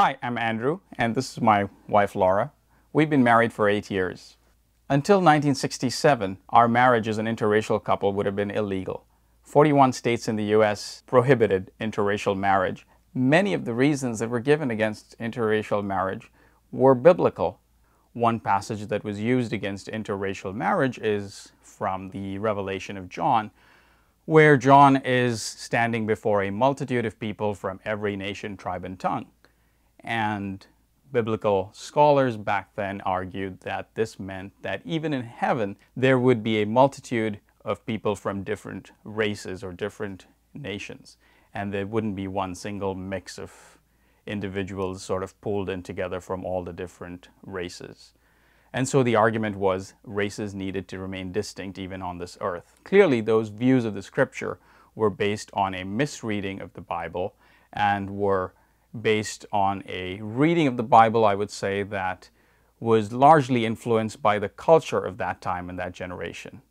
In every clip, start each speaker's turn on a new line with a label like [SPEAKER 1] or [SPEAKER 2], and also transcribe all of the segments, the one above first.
[SPEAKER 1] Hi, I'm Andrew, and this is my wife Laura. We've been married for 8 years. Until 1967, our marriage as an interracial couple would have been illegal. 41 states in the U.S. prohibited interracial marriage. Many of the reasons that were given against interracial marriage were biblical. One passage that was used against interracial marriage is from the Revelation of John, where John is standing before a multitude of people from every nation, tribe, and tongue. And biblical scholars back then argued that this meant that even in heaven there would be a multitude of people from different races or different nations, and there wouldn't be one single mix of individuals sort of pulled in together from all the different races. And so the argument was races needed to remain distinct even on this earth. Clearly, those views of the scripture were based on a misreading of the Bible and were based on a reading of the Bible, I would say, that was largely influenced by the culture of that time and that generation.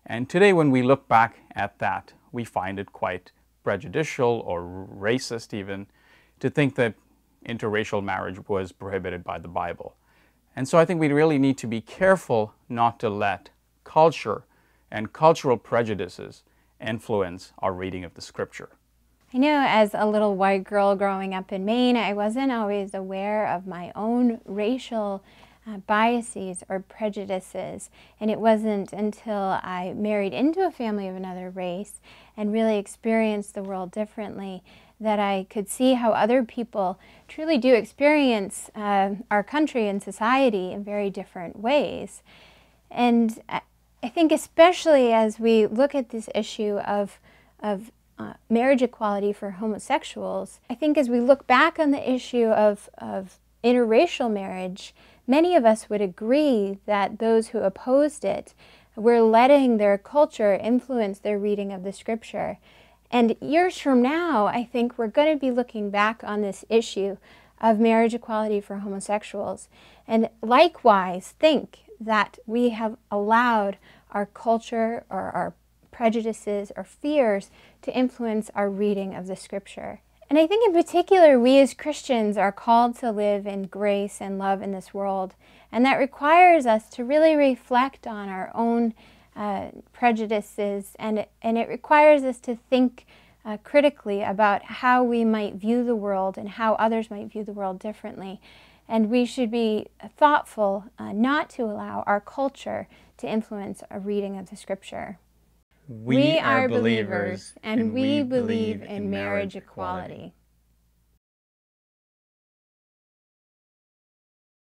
[SPEAKER 1] And today, when we look back at that, we find it quite prejudicial or racist even to think that interracial marriage was prohibited by the Bible. And so I think we really need to be careful not to let culture and cultural prejudices influence our reading of the scripture.
[SPEAKER 2] I know as a little white girl growing up in Maine, I wasn't always aware of my own racial biases or prejudices. And it wasn't until I married into a family of another race and really experienced the world differently that I could see how other people truly do experience our country and society in very different ways. And I think especially as we look at this issue of marriage equality for homosexuals, I think as we look back on the issue of interracial marriage, many of us would agree that those who opposed it were letting their culture influence their reading of the scripture. And years from now, I think we're going to be looking back on this issue of marriage equality for homosexuals and likewise think that we have allowed our culture or our prejudices or fears to influence our reading of the scripture. And I think in particular, we as Christians are called to live in grace and love in this world. And that requires us to really reflect on our own prejudices, and it requires us to think critically about how we might view the world and how others might view the world differently. And we should be thoughtful not to allow our culture to influence a reading of the scripture. We are believers, and we believe in marriage equality.